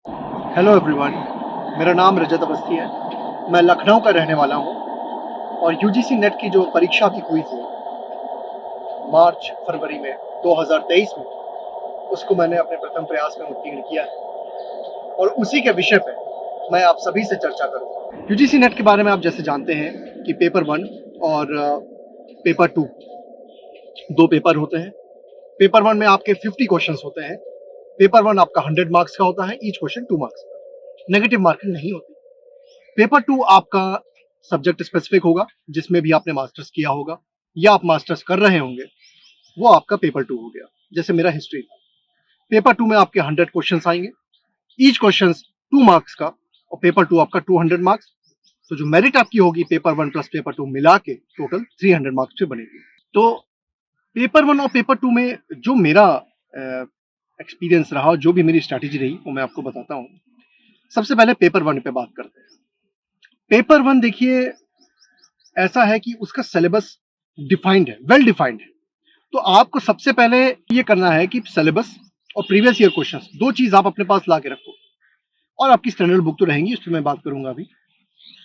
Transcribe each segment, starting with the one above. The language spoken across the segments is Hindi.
हेलो एवरीवन, मेरा नाम रजत अवस्थी है। मैं लखनऊ का रहने वाला हूँ और यूजीसी नेट की जो परीक्षा अभी हुई थी मार्च फरवरी में 2023 में, उसको मैंने अपने प्रथम प्रयास में उत्तीर्ण किया है और उसी के विषय पे मैं आप सभी से चर्चा करूँगा। यूजीसी नेट के बारे में आप जैसे जानते हैं कि पेपर 1 और पेपर 2 दो पेपर होते हैं। पेपर 1 में आपके 50 क्वेश्चंस होते हैं। पेपर 1 आपका 100 मार्क्स का होता है, ईच क्वेश्चन 2 मार्क्स का। नेगेटिव मार्किंग नहीं होती। पेपर 2 आपका सब्जेक्ट स्पेसिफिक होगा, जिसमें भी आपने मास्टर्स किया होगा या आप मास्टर्स कर रहे होंगे, वो आपका पेपर 2 हो गया। जैसे मेरा हिस्ट्री था। पेपर 2 में आपके 100 क्वेश्चंस आएंगे, ईच क्वेश्चन 2 मार्क्स का, और पेपर 2 आपका 200 मार्क्स। तो जो मेरिट आपकी होगी पेपर 1 प्लस पेपर 2 मिला के टोटल 300 मार्क्स पे बनेगी। तो पेपर 1 और पेपर 2 में जो मेरा एक्सपीरियंस रहा, जो भी मेरी स्ट्रैटेजी रही, वो मैं आपको बताता हूँ। सबसे पहले पेपर 1 पे बात करते हैं। पेपर 1 देखिए ऐसा है कि उसका सिलेबस डिफाइंड है, वेल डिफाइंड है। तो आपको सबसे पहले ये करना है कि सिलेबस और प्रीवियस ईयर क्वेश्चंस, दो चीज आप अपने पास ला के रखो। और आपकी स्टैंडर्ड बुक तो रहेंगी, उस पर मैं बात करूंगा अभी।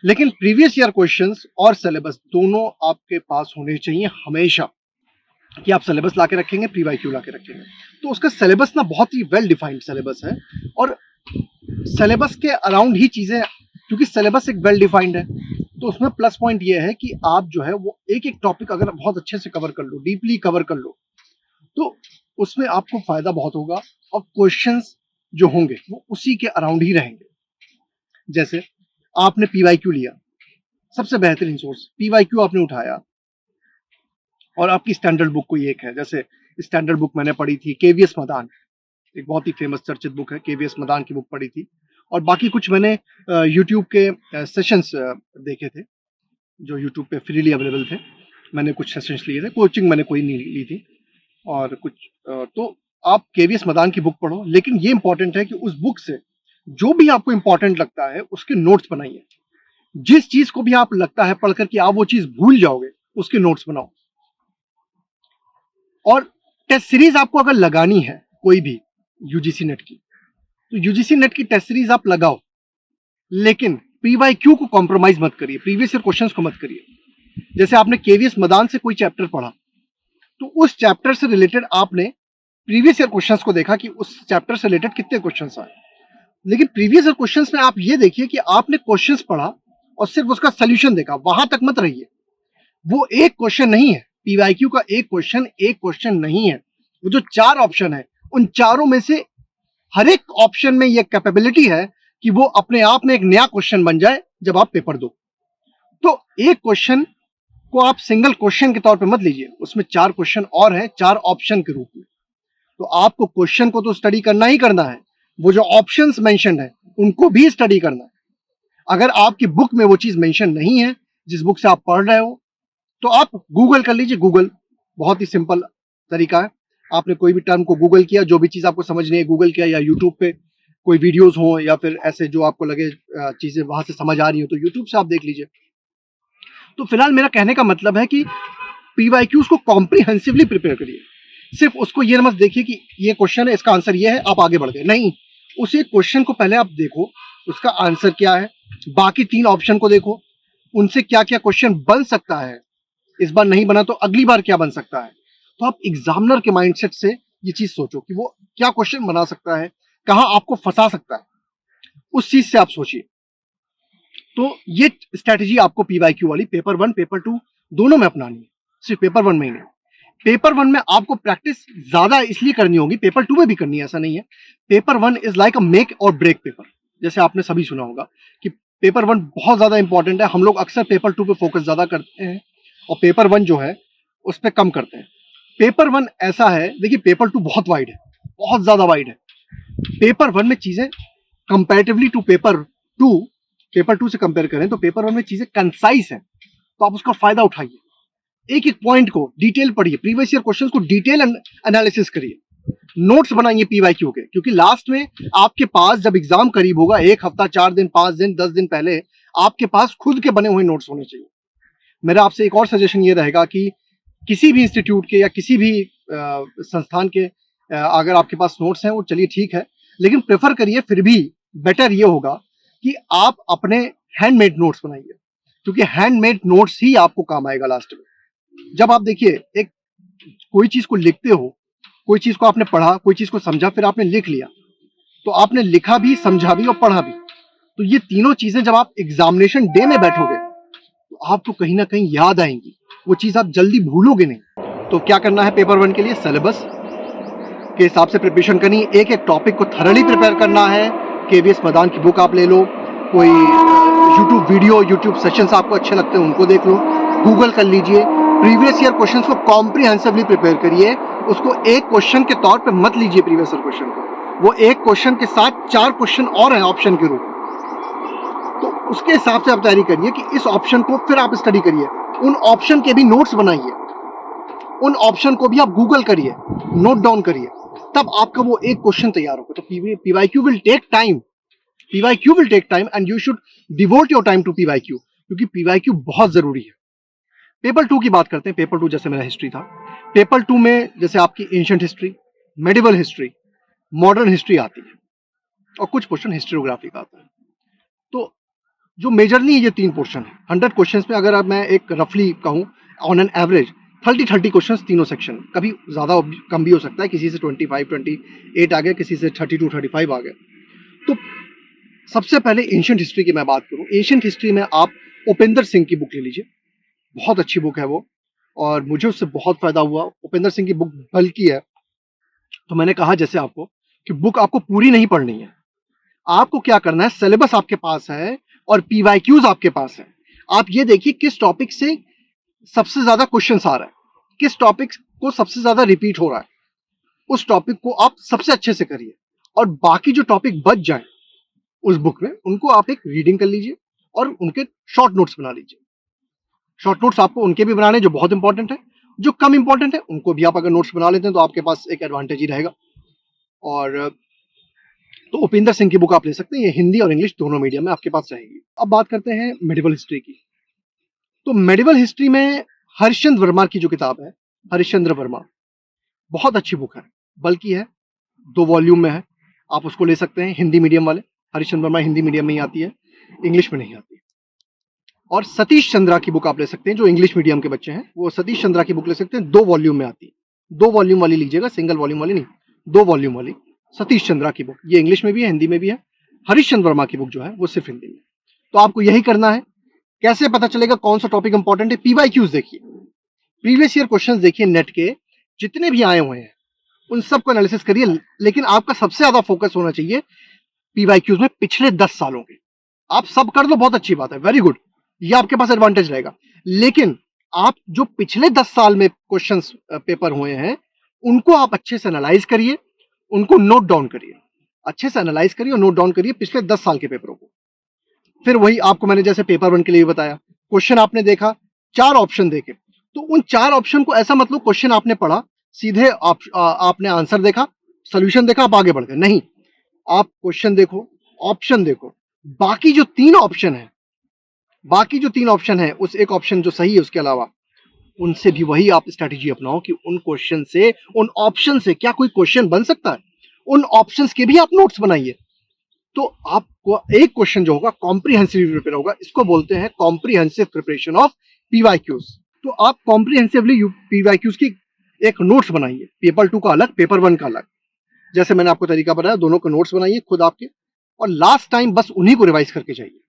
लेकिन प्रीवियस ईयर क्वेश्चंस और सिलेबस दोनों आपके पास होने चाहिए हमेशा। कि आप सिलेबस ला के रखेंगे, प्री वाई क्यू ला के रखेंगे, तो उसका सिलेबस ना बहुत ही वेल डिफाइंड सिलेबस है। और सिलेबस के अराउंड ही चीजें, क्योंकि सिलेबस एक वेल डिफाइंड है, तो उसमें प्लस पॉइंट ये है कि आप जो है वो एक एक टॉपिक अगर बहुत अच्छे से कवर कर लो, डीपली कवर कर लो, तो उसमें आपको फायदा बहुत होगा। और क्वेश्चंस जो होंगे वो उसी के अराउंड ही रहेंगे। जैसे आपने पीवाईक्यू लिया, सबसे बेहतरीन सोर्स पीवाईक्यू आपने उठाया और आपकी स्टैंडर्ड बुक कोई एक है। जैसे स्टैंडर्ड बुक मैंने पढ़ी थी केवीएस मदान, एक बहुत ही फेमस चर्चित बुक है, केवीएस मदान की बुक पढ़ी थी। और बाकी कुछ मैंने यूट्यूब के सेशंस देखे थे, जो यूट्यूब पे फ्रीली अवेलेबल थे। मैंने कुछ सेशंस लिए थे, कोचिंग मैंने कोई नहीं ली थी। और कुछ तो आप केवीएस मदान की बुक पढ़ो, लेकिन ये इंपॉर्टेंट है कि उस बुक से जो भी आपको इंपॉर्टेंट लगता है उसके नोट्स बनाइए। जिस चीज को भी आप लगता है पढ़कर कि आप वो चीज भूल जाओगे, उसके नोट्स बनाओ। और टेस्ट सीरीज आपको अगर लगानी है कोई भी यूजीसी नेट की, तो यूजीसी नेट की टेस्ट सीरीज आप लगाओ, लेकिन पीवाईक्यू को कॉम्प्रोमाइज मत करिए, प्रीवियस ईयर क्वेश्चंस को मत करिए। जैसे आपने केवीएस मदान से कोई चैप्टर पढ़ा, तो उस चैप्टर से रिलेटेड आपने प्रीवियस ईयर क्वेश्चंस को देखा कि उस चैप्टर से रिलेटेड कितने क्वेश्चंस आए। लेकिन प्रीवियस ईयर क्वेश्चंस में आप ये देखिए कि आपने क्वेश्चंस पढ़ा और सिर्फ उसका सोल्यूशन देखा, वहां तक मत रहिए। वो एक क्वेश्चन नहीं है, पीवाईक्यू का एक क्वेश्चन नहीं है। वो जो 4 ऑप्शन है, उन चारों में से हर एक ऑप्शन में ये कैपेबिलिटी है कि वो अपने आप में एक नया क्वेश्चन बन जाए जब आप पेपर दो। तो एक क्वेश्चन को आप सिंगल क्वेश्चन के तौर पे मत लीजिए, उसमें 4 क्वेश्चन और हैं, 4 ऑप्शन के रूप में। तो आपको क्वेश्चन को तो स्टडी करना ही करना है, वो जो ऑप्शंस मेंशन्ड है उनको भी स्टडी करना है। अगर आपकी बुक में वो चीज मेंशन नहीं है जिस बुक से आप पढ़ रहे हो, तो आप गूगल कर लीजिए। गूगल बहुत ही सिंपल तरीका है। आपने कोई भी टर्म को गूगल किया, जो भी चीज आपको समझ नहीं है गूगल किया, या यूट्यूब पे कोई वीडियोस हो या फिर ऐसे जो आपको लगे चीजें वहां से समझ आ रही हो, तो यूट्यूब से आप देख लीजिए। तो फिलहाल मेरा कहने का मतलब है कि पीवाईक्यूज को कॉम्प्रिहेंसिवली प्रिपेयर करिए। सिर्फ उसको ये मत देखिए कि ये क्वेश्चन है, इसका आंसर ये है, आप आगे बढ़ गए। नहीं, उस एक क्वेश्चन को पहले आप देखो, उसका आंसर क्या है, बाकी 3 ऑप्शन को देखो, उनसे क्या क्या क्वेश्चन बन सकता है, इस बार नहीं बना तो अगली बार क्या बन सकता है। तो आप एग्जामिनर के माइंडसेट से ये चीज सोचो कि वो क्या क्वेश्चन बना सकता है, कहां आपको फंसा सकता है, उस चीज से आप सोचिए। तो ये स्ट्रेटेजी आपको पीवाईक्यू वाली पेपर 1 पेपर 2 दोनों में अपनानी है, सिर्फ पेपर 1 में ही नहीं। पेपर 1 में आपको प्रैक्टिस ज्यादा इसलिए करनी होगी, पेपर 2 में भी करनी है, ऐसा नहीं है। Paper 1 is like a make और ब्रेक पेपर। जैसे आपने सभी सुना होगा कि पेपर 1 बहुत ज्यादा इंपॉर्टेंट है। हम लोग अक्सर पेपर 2 पे फोकस ज्यादा करते हैं और पेपर 1 जो है उस पर कम करते हैं। पेपर 1 ऐसा है, देखिए पेपर 2 बहुत वाइड है, बहुत ज्यादा वाइड है। पेपर 1 में चीजें कंपैरेटिवली टू पेपर 2 से कंपेयर करें तो पेपर 1 में चीजें कंसाइज है, तो आप उसका फायदा उठाइए। एक एक पॉइंट को डिटेल पढ़िए, प्रीवियस ईयर क्वेश्चंस को डिटेल एनालिसिस करिए, नोट्स बनाइए पीवाईक्यू के। क्योंकि लास्ट में आपके पास जब एग्जाम करीब होगा, 1 हफ्ता, 4 दिन, 5 दिन, 10 दिन पहले आपके पास खुद के बने हुए नोट्स होने चाहिए। मेरा आपसे एक और सजेशन ये रहेगा कि किसी भी इंस्टीट्यूट के या किसी भी संस्थान के अगर आपके पास नोट्स हैं, वो चलिए ठीक है, लेकिन प्रेफर करिए फिर भी बेटर ये होगा कि आप अपने हैंडमेड नोट्स बनाइए, क्योंकि हैंडमेड नोट्स ही आपको काम आएगा लास्ट में। जब आप देखिए एक कोई चीज को लिखते हो, कोई चीज को आपने पढ़ा, कोई चीज को समझा, फिर आपने लिख लिया, तो आपने लिखा भी, समझा भी और पढ़ा भी। तो ये तीनों चीजें जब आप एग्जामिनेशन डे में बैठोगे तो आपको कहीं ना कहीं याद आएंगी, वो चीज आप जल्दी भूलोगे नहीं। तो क्या करना है पेपर 1 के लिए, सिलेबस के हिसाब से प्रिपरेशन करनी है, एक एक टॉपिक को थरली प्रिपेयर करना है। केवीएस मदान की बुक आप ले लो, कोई यूट्यूब वीडियो, यूट्यूब सेशंस आपको अच्छे लगते हैं उनको देख लो, गूगल कर लीजिए, प्रीवियस ईयर क्वेश्चंस को कॉम्प्रिहेंसिवली प्रिपेयर करिए। उसको एक क्वेश्चन के तौर पे मत लीजिए प्रीवियस ईयर क्वेश्चन को, वो एक क्वेश्चन के साथ 4 क्वेश्चन और हैं ऑप्शन के रूप में, तो उसके हिसाब से आप तैयारी करिए कि इस ऑप्शन को फिर आप स्टडी करिए, उन ऑप्शन के भी नोट्स बनाइए, उन ऑप्शन को भी आप गूगल करिए, नोट डाउन करिए, तब आपका वो एक क्वेश्चन तैयार होगा। तो PYQ will take time, PYQ will take time and you should devote your time to PYQ, क्योंकि पीवाईक्यू बहुत जरूरी है। पेपर 2 की बात करते हैं। पेपर 2 जैसे मेरा हिस्ट्री था, पेपर 2 में जैसे आपकी ancient history, medieval history, modern history आती है और कुछ पोर्शन हिस्ट्रियोग्राफी का आता है। तो जो मेजरली ये 3 पोर्शन है, 100 क्वेश्चंस में अगर मैं एक रफली कहूँ ऑन एन एवरेज 30 क्वेश्चंस तीनों सेक्शन, कभी ज़्यादा कम भी हो सकता है, किसी से 25-28 आ गया, किसी से 32-35 आ गया। तो सबसे पहले एंशिएंट हिस्ट्री की मैं बात करूँ, एंशिएंट हिस्ट्री में आप उपेंद्र सिंह की बुक ले लीजिए, बहुत अच्छी बुक है वो और मुझे उससे बहुत फायदा हुआ। उपेंद्र सिंह की बुक बल्कि है, तो मैंने कहा जैसे आपको कि बुक आपको पूरी नहीं पढ़नी है, आपको क्या करना है, सिलेबस आपके पास है और पीवाईक्यूज आपके पास है। आप ये देखिए किस टॉपिक से सबसे ज्यादा क्वेश्चंस आ रहा है, किस टॉपिक को सबसे ज्यादा रिपीट हो रहा है, उस टॉपिक को आप सबसे अच्छे से करिए और बाकी जो टॉपिक बच जाए उस बुक में उनको आप एक रीडिंग कर लीजिए और उनके शॉर्ट नोट्स बना लीजिए। शॉर्ट नोट्स आपको उनके भी बनाने जो बहुत इंपॉर्टेंट है, जो कम इंपॉर्टेंट है उनको भी आप अगर नोट्स बना लेते हैं तो आपके पास एक एडवांटेज ही रहेगा। और तो उपेंद्र सिंह की बुक आप ले सकते हैं, ये हिंदी और इंग्लिश दोनों मीडियम में आपके पास रहेगी। अब बात करते हैं मेडिवल हिस्ट्री की। तो मेडिवल हिस्ट्री में हरिश्चंद्र वर्मा की जो किताब है, हरिश्चंद्र वर्मा, बहुत अच्छी बुक है, बल्कि है 2 वॉल्यूम में है, आप उसको ले सकते हैं। हिंदी मीडियम वाले, हरिश्चंद्र वर्मा हिंदी मीडियम में ही आती है, इंग्लिश में नहीं आती। और सतीश चंद्रा की बुक आप ले सकते हैं, जो इंग्लिश मीडियम के बच्चे हैं वो सतीश चंद्रा की बुक ले सकते हैं, 2 वॉल्यूम में आती है। 2 वॉल्यूम वाली लीजिएगा, सिंगल वॉल्यूम वाली नहीं, 2 वॉल्यूम वाली सतीश चंद्रा की बुक, ये इंग्लिश में भी है, हिंदी में भी है। हरिश्चंद्र वर्मा की बुक जो है वो सिर्फ हिंदी में। तो आपको यही करना है। कैसे पता चलेगा कौन सा टॉपिक इंपॉर्टेंट है, पीवाईक्यूज देखिए, प्रीवियस ईयर क्वेश्चंस देखिए, नेट के जितने भी आए हुए हैं उन सबको एनालिसिस करिए, लेकिन आपका सबसे ज्यादा फोकस होना चाहिए पीवाईक्यूज में पिछले 10 सालों के। आप सब कर दो, बहुत अच्छी बात है, वेरी गुड, ये आपके पास एडवांटेज रहेगा, लेकिन आप जो पिछले 10 साल में क्वेश्चंस पेपर हुए हैं उनको आप अच्छे से एनालाइज करिए, उनको नोट डाउन करिए, अच्छे से एनालाइज करिए और नोट डाउन करिए पिछले 10 साल के पेपरों को। फिर वही आपको मैंने जैसे पेपर 1 के लिए बताया, क्वेश्चन आपने देखा, 4 ऑप्शन देखे, तो उन 4 ऑप्शन को ऐसा मतलब क्वेश्चन आपने पढ़ा, सीधे आपने आंसर देखा, सोल्यूशन देखा, आप आगे बढ़ गए, नहीं, आप क्वेश्चन देखो, ऑप्शन देखो, बाकी जो 3 ऑप्शन है, बाकी जो 3 ऑप्शन है, उस एक ऑप्शन जो सही है उसके अलावा उनसे भी वही आप स्ट्रैटेजी अपनाओ कि उन क्वेश्चन से, उन ऑप्शन से क्या कोई क्वेश्चन बन सकता है, उन ऑप्शंस के भी आप नोट्स बनाइए। तो आपको एक क्वेश्चन जो होगा कॉम्प्रिहेंसिवली प्रिपेयर होगा, इसको बोलते हैं कॉम्प्रिहेंसिव प्रिपरेशन ऑफ पीवाईक्यूज। तो आप कॉम्प्रिहेंसिवली पीवाईक्यूज की एक नोट्स बनाइए, पेपर 2 का अलग, पेपर 1 का अलग, जैसे मैंने आपको तरीका बताया, दोनों के नोट्स बनाइए खुद आपके, और लास्ट टाइम बस उन्हीं को रिवाइज करके जाइए।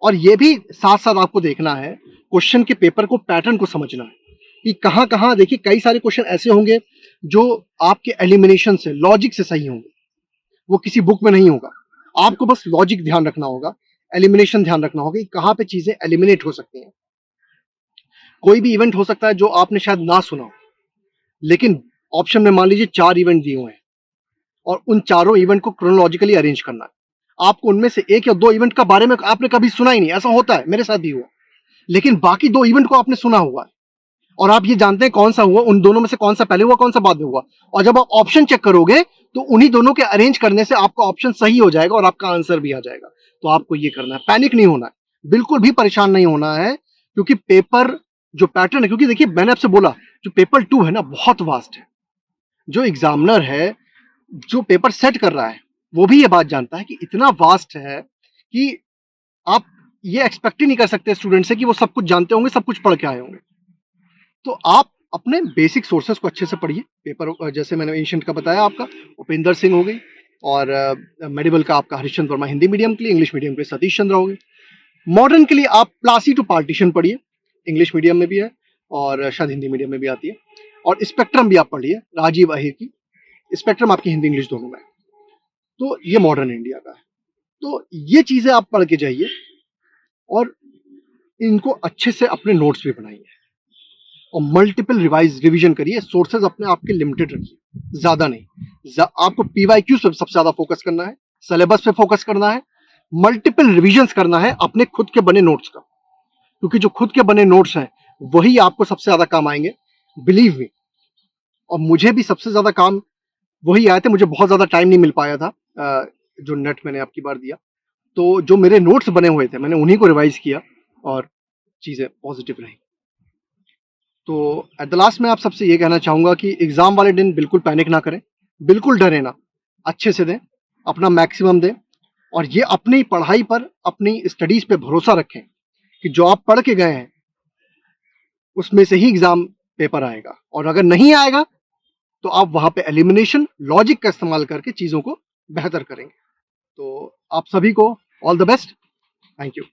और ये भी साथ साथ आपको देखना है, क्वेश्चन के पेपर को, पैटर्न को समझना है कि कहां कहां, देखिए कई सारे क्वेश्चन ऐसे होंगे जो आपके एलिमिनेशन से, लॉजिक से सही होंगे, वो किसी बुक में नहीं होगा, आपको बस लॉजिक ध्यान रखना होगा, एलिमिनेशन ध्यान रखना होगा कि कहां पे चीजें एलिमिनेट हो सकती हैं। कोई भी इवेंट हो सकता है जो आपने शायद ना सुना हो, लेकिन ऑप्शन में मान लीजिए 4 इवेंट दिए हुए हैं और उन चारों इवेंट को क्रोनोलॉजिकली अरेंज करना है, आपको उनमें से 1 या 2 इवेंट का बारे में आपने कभी सुना ही नहीं, ऐसा होता है, मेरे साथ भी हुआ, लेकिन बाकी 2 इवेंट को आपने सुना हुआ है और आप ये जानते हैं कौन सा हुआ, उन दोनों में से कौन सा पहले हुआ, कौन सा बाद में हुआ, और जब आप ऑप्शन चेक करोगे तो उन्हीं दोनों के अरेंज करने से आपका ऑप्शन सही हो जाएगा और आपका आंसर भी आ जाएगा। तो आपको ये करना है, पैनिक नहीं होना है, बिल्कुल भी परेशान नहीं होना है, क्योंकि पेपर जो पैटर्न है, क्योंकि देखिए मैंने आपसे बोला जो पेपर 2 है ना बहुत वास्ट है, जो एग्जामिनर है, जो पेपर सेट कर रहा है वो भी ये बात जानता है कि इतना वास्ट है कि आप ये एक्सपेक्ट ही नहीं कर सकते स्टूडेंट से कि वो सब कुछ जानते होंगे, सब कुछ पढ़ के आए होंगे। तो आप अपने बेसिक सोर्सेस को अच्छे से पढ़िए। पेपर जैसे मैंने एशियंट का बताया आपका, उपेंद्र सिंह हो गई, और मेडिवल का आपका हरिश्चंद्र वर्मा हिंदी मीडियम के लिए, इंग्लिश मीडियम के लिए सतीश चंद्र हो गए। मॉडर्न के लिए आप प्लासी टू पार्टीशन पढ़िए, इंग्लिश मीडियम में भी है और शायद हिंदी मीडियम में भी आती है। और स्पेक्ट्रम भी आप पढ़िए, राजीव अहिर की। स्पेक्ट्रम आपकी हिंदी इंग्लिश दोनों में है। तो ये मॉडर्न इंडिया का है। तो ये चीजें आप पढ़ के जाइए और इनको अच्छे से अपने नोट्स भी बनाइए और मल्टीपल रिवीजन करिए। सोर्सेज अपने आपके लिमिटेड रखिए, ज्यादा नहीं। आपको पीवाईक्यू पे सबसे ज्यादा फोकस करना है, सिलेबस पे फोकस करना है, मल्टीपल रिविजन्स करना है अपने खुद के बने नोट्स का, क्योंकि जो खुद के बने नोट्स हैं वही आपको सबसे ज्यादा काम आएंगे, बिलीव मी। और मुझे भी सबसे ज्यादा काम वही आए थे। मुझे बहुत ज्यादा टाइम नहीं मिल पाया था जो नेट मैंने आपकी बार दिया, तो जो मेरे नोट्स बने हुए थे मैंने उन्हीं को रिवाइज किया और चीजें पॉजिटिव रही। तो एट द लास्ट मैं आप सबसे ये कहना चाहूंगा कि एग्जाम वाले दिन बिल्कुल पैनिक ना करें, बिल्कुल डरे ना, अच्छे से दें, अपना मैक्सिमम दें और ये अपनी पढ़ाई पर, अपनी स्टडीज पे भरोसा रखें कि जो आप पढ़ के गए हैं उसमें से ही एग्जाम पेपर आएगा। और अगर नहीं आएगा तो आप वहां पे एलिमिनेशन लॉजिक का इस्तेमाल करके चीजों को बेहतर करेंगे। तो आप सभी को all the best. Thank you.